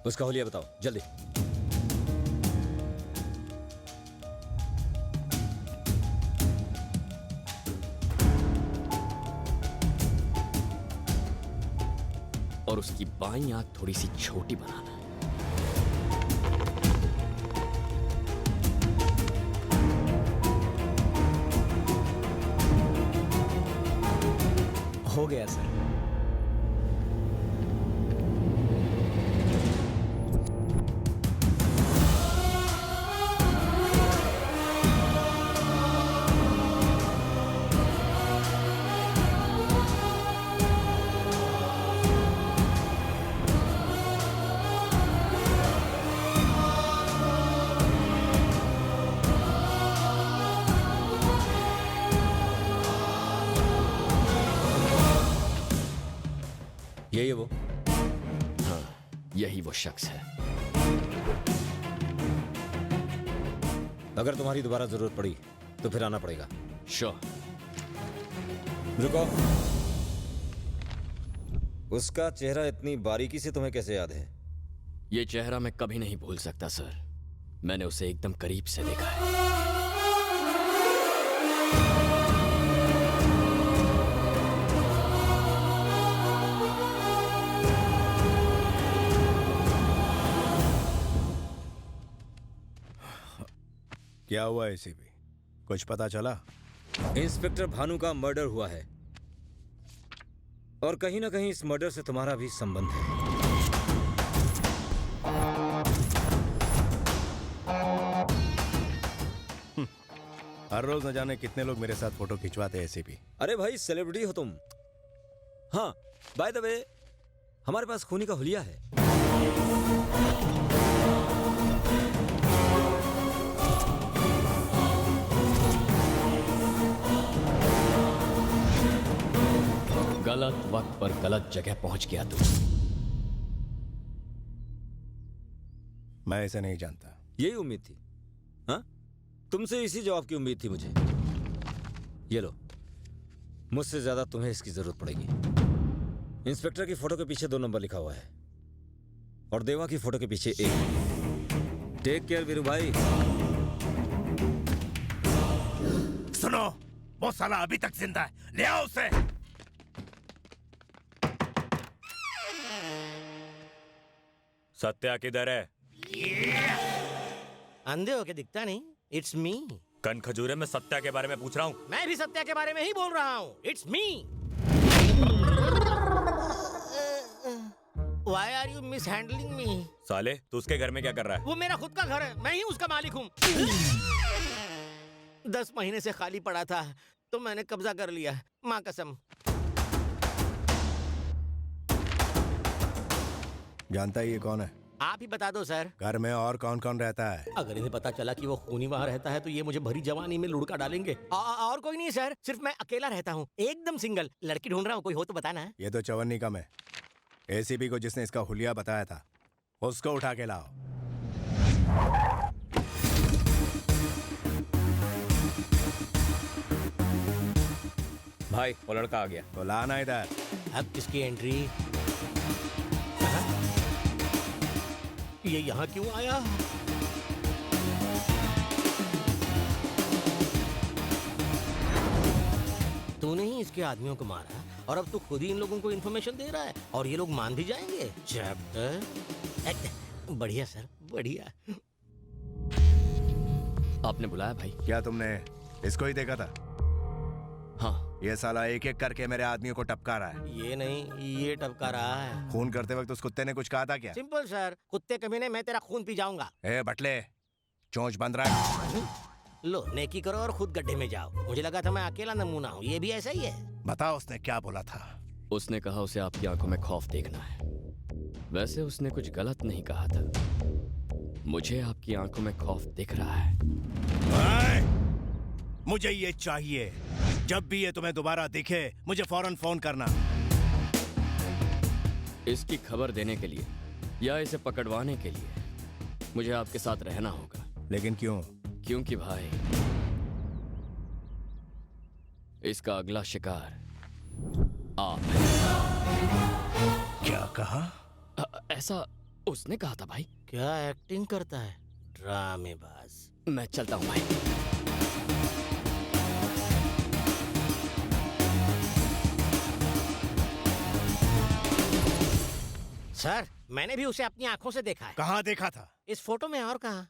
उसका हुलिया बताओ जल्दी। और उसकी बाईं आंख थोड़ी सी छोटी बनाना। हो गया सर। यही है वो? हाँ, यही वो शख्स है। अगर तुम्हारी दोबारा जरूरत पड़ी तो फिर आना पड़ेगा। श्योर। रुको। उसका चेहरा इतनी बारीकी से तुम्हें कैसे याद है? यह चेहरा मैं कभी नहीं भूल सकता सर। मैंने उसे एकदम करीब से देखा है। क्या हुआ एसीपी? कुछ पता चला? इंस्पेक्टर भानु का मर्डर हुआ है और कहीं ना कहीं इस मर्डर से तुम्हारा भी संबंध है। हर रोज न जाने कितने लोग मेरे साथ फोटो खिंचवाते हैं एसीपी। अरे भाई सेलिब्रिटी हो तुम। हाँ, बाय द वे हमारे पास खूनी का हुलिया है। गलत वक्त पर गलत जगह पहुंच गया तू। मैं ऐसे नहीं जानता। यही उम्मीद थी। हाँ, तुमसे इसी जवाब की उम्मीद थी मुझे। ये लो, मुझसे ज्यादा तुम्हें इसकी जरूरत पड़ेगी। इंस्पेक्टर की फोटो के पीछे 2 नंबर लिखा हुआ है और देवा की फोटो के पीछे 1। टेक केयर वीरू भाई। सुनो, वो साला अभी तक जिंदा है, ले आओ उसे। सत्या किधर है? अंधे होके दिखता नहीं। It's me. कन खजूरे में सत्या के बारे में पूछ रहा हूँ। मैं भी सत्या के बारे में ही बोल रहा हूँ। It's me. Why are you mishandling me? साले तू उसके घर में क्या कर रहा है? वो मेरा खुद का घर है, मैं ही उसका मालिक हूँ। 10 महीने से खाली पड़ा था तो मैंने कब्जा कर लिया, माँ कसम। जानता है ये कौन है? आप ही बता दो सर। घर में और कौन कौन रहता है? अगर इन्हें पता चला कि वो खूनी वहाँ रहता है तो ये मुझे भरी जवानी में लुढ़का डालेंगे। और कोई नहीं सर, सिर्फ मैं अकेला रहता हूँ, एकदम सिंगल। लड़की ढूंढ रहा हूँ, कोई हो तो बताना है। ये तो चवन्नी कम है। एसीपी को जिसने इसका हुलिया बताया था उसको उठा के लाओ। भाई वो लड़का आ गया। तो लाना इधर। अब किसकी एंट्री? ये यहाँ क्यों आया? तूने ही इसके आदमियों को मारा और अब तू खुद ही इन लोगों को इन्फॉर्मेशन दे रहा है और ये लोग मान भी जाएंगे। चैप्टर बढ़िया सर, बढ़िया। आपने बुलाया भाई? क्या तुमने इसको ही देखा था? हाँ। ये साला एक एक करके मेरे आदमियों को टपका रहा है। ये नहीं, ये टपका रहा है। खून करते वक्त उस कुत्ते ने कुछ कहा था क्या? सिंपल सर, कुत्ते कमीने मैं तेरा खून पी जाऊंगा। ए बटले, चोंच बंद रहा है। लो नेकी करो और खुद गड्ढे में जाओ। मुझे लगा था मैं अकेला नमूना हूँ, ये भी ऐसा ही है। बताओ उसने क्या बोला था? उसने कहा उसे आपकी आंखों में खौफ देखना है। वैसे उसने कुछ गलत नहीं कहा था। मुझे आपकी आंखों में खौफ दिख रहा है। मुझे ये चाहिए। जब भी ये तुम्हें दोबारा दिखे मुझे फौरन फोन करना। इसकी खबर देने के लिए या इसे पकड़वाने के लिए मुझे आपके साथ रहना होगा। लेकिन क्यों? क्योंकि भाई इसका अगला शिकार आप हैं। क्या कहा? ऐसा उसने कहा था भाई। क्या एक्टिंग करता है, ड्रामेबाज। मैं चलता हूँ भाई। सर, मैंने भी उसे अपनी आंखों से देखा है। कहाँ देखा था? इस फोटो में और कहाँ?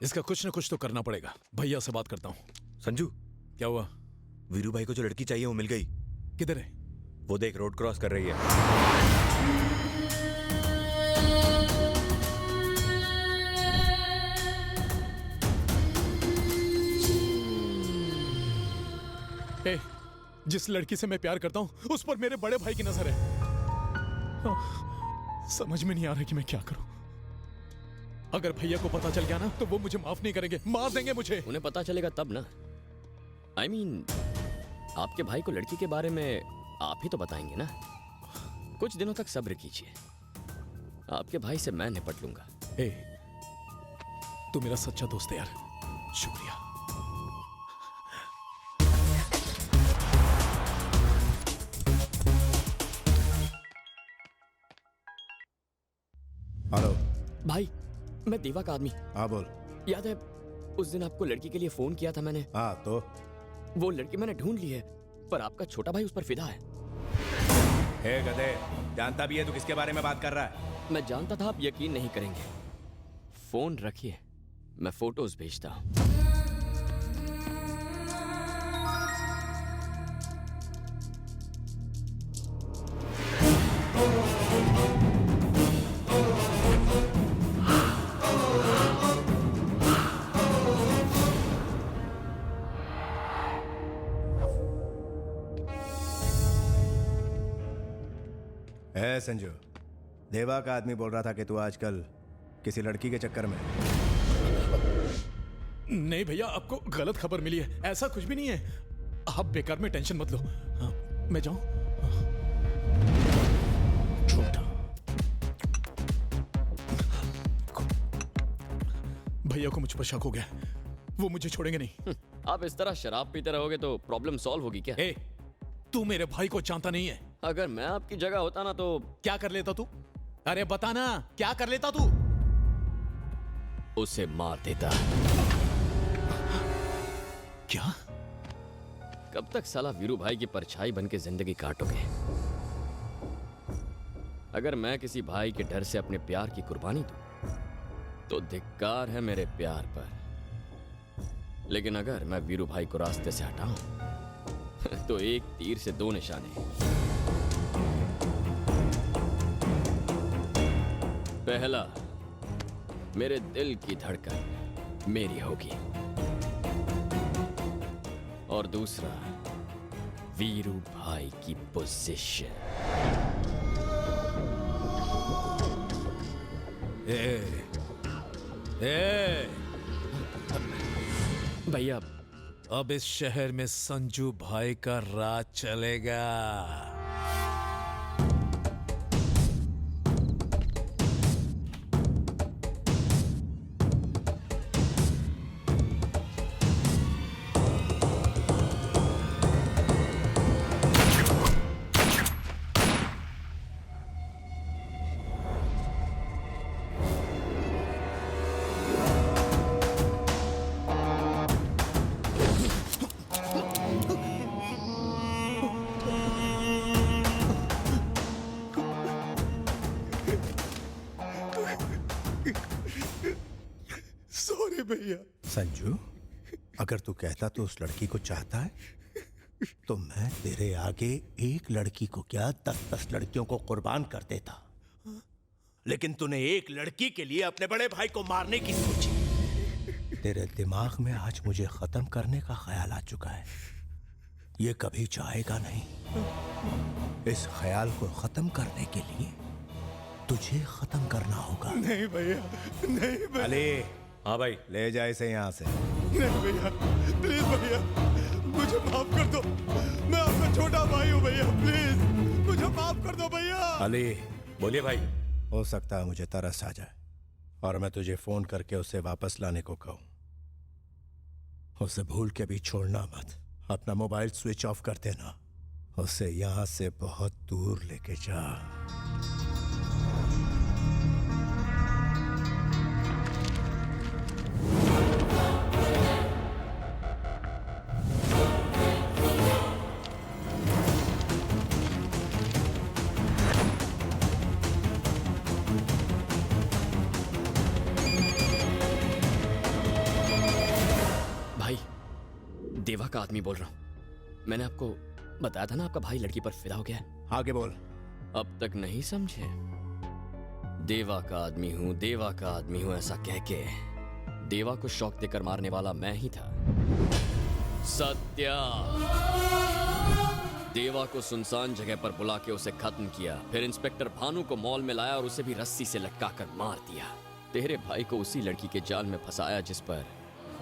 इसका कुछ न कुछ तो करना पड़ेगा। भैया से बात करता हूँ। संजू, क्या हुआ? वीरू भाई को जो लड़की चाहिए वो मिल गई। किधर है? वो देख, रोड क्रॉस कर रही है। ए, जिस लड़की से मैं प्यार करता हूँ उस पर मेरे बड़े भाई की नजर है। समझ में नहीं आ रहा कि मैं क्या करूं। अगर भैया को पता चल गया ना तो वो मुझे माफ नहीं करेंगे, मार देंगे मुझे। उन्हें पता चलेगा तब ना। I mean, आपके भाई को लड़की के बारे में आप ही तो बताएंगे ना। कुछ दिनों तक सब्र कीजिए, आपके भाई से मैं निपट लूंगा। ए, तू मेरा सच्चा दोस्त है यार, शुक्रिया। हेलो भाई, मैं देवा का आदमी। हाँ बोल। याद है उस दिन आपको लड़की के लिए फोन किया था मैंने? हाँ तो वो लड़की मैंने ढूंढ ली है, पर आपका छोटा भाई उस पर फिदा है। हे गधे, जानता भी है तू किसके बारे में बात कर रहा है? मैं जानता था आप यकीन नहीं करेंगे। फोन रखिए, मैं फोटोज भेजता हूं। है संजू, देवा का आदमी बोल रहा था कि तू आजकल किसी लड़की के चक्कर में। नहीं भैया, आपको गलत खबर मिली है, ऐसा कुछ भी नहीं है। आप बेकार में टेंशन मत लो। हाँ, मैं जाऊं? झूठा। भैया को मुझ पर शक हो गया, वो मुझे छोड़ेंगे नहीं। आप इस तरह शराब पीते रहोगे तो प्रॉब्लम सॉल्व होगी क्या? ए, तू मेरे भाई को जानता नहीं है। अगर मैं आपकी जगह होता ना तो क्या कर लेता तू? अरे बताना, क्या कर लेता तू? उसे मार देता। क्या? कब तक साला वीरू भाई की परछाई बन के जिंदगी काटोगे? अगर मैं किसी भाई के डर से अपने प्यार की कुर्बानी दूं तो धिक्कार है मेरे प्यार पर। लेकिन अगर मैं वीरू भाई को रास्ते से हटाऊं तो एक तीर से दो निशाने। पहला, मेरे दिल की धड़कन मेरी होगी, और दूसरा, वीरू भाई की पोजीशन। भैया, अब इस शहर में संजू भाई का राज चलेगा। सॉरी भैया। संजू, अगर तू कहता तो उस लड़की को चाहता है तो मैं तेरे आगे एक लड़की को क्या 10-10 लड़कियों को कुर्बान कर देता। लेकिन तूने एक लड़की के लिए अपने बड़े भाई को मारने की सोची। तेरे दिमाग में आज मुझे खत्म करने का ख्याल आ चुका है। ये कभी जाएगा नहीं। इस ख्याल को खत्म करने के लिए तुझे खत्म करना होगा। नहीं भैया, नहीं भैया। अली, हाँ भाई। ले जा इसे यहाँ से। नहीं भैया, प्लीज भैया, मुझे माफ कर दो। मैं आपका छोटा भाई हूँ भैया, प्लीज मुझे माफ कर दो भैया। अली, बोलिए भाई। हो सकता है मुझे तरस आ जाए और मैं तुझे फोन करके उसे वापस लाने को कहूँ। उसे भूल के भी छोड़ना मत। अपना मोबाइल स्विच ऑफ कर देना। उसे यहाँ से बहुत दूर लेके जा। देवा का आदमी बोल रहा हूँ। मैंने आपको बताया था ना, आपका भाई लड़की पर फिदा हो गया है। आगे बोल। अब तक नहीं समझे? देवा का आदमी हूं, देवा का आदमी हूं ऐसा कह के देवा को शौक देकर मारने वाला मैं ही था। सत्या। देवा को सुनसान जगह पर बुला के उसे खत्म किया, फिर इंस्पेक्टर भानु को मॉल में लाया और उसे भी रस्सी से लटकाकर मार दिया। तेरे भाई को उसी लड़की के जाल में फंसाया जिस पर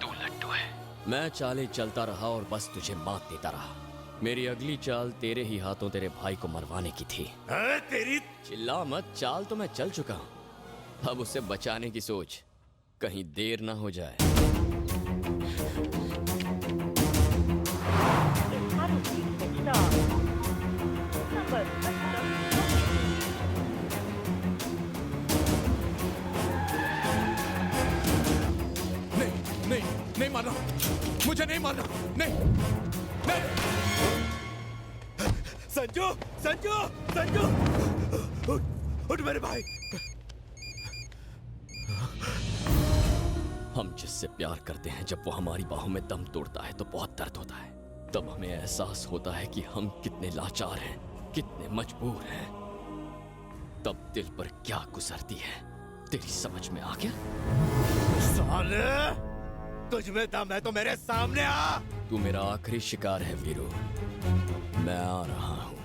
तू लट्टू है। मैं चाले चलता रहा और बस तुझे मात देता रहा। मेरी अगली चाल तेरे ही हाथों तेरे भाई को मरवाने की थी। तेरी चिल्ला मत, चाल तो मैं चल चुका हूं। अब उसे बचाने की सोच, कहीं देर ना हो जाए। नहीं मारना, मुझे नहीं मारना, नहीं। संजू, संजू, संजू, उठ मेरे भाई। हम जिससे प्यार करते हैं, जब वो हमारी बाहों में दम तोड़ता है तो बहुत दर्द होता है। तब हमें एहसास होता है कि हम कितने लाचार हैं, कितने मजबूर हैं। तब दिल पर क्या गुजरती है, तेरी समझ में आ गया? साले, तुझ में दम है तो मेरे सामने आ। तू मेरा आखिरी शिकार है वीरू। मैं आ रहा हूं।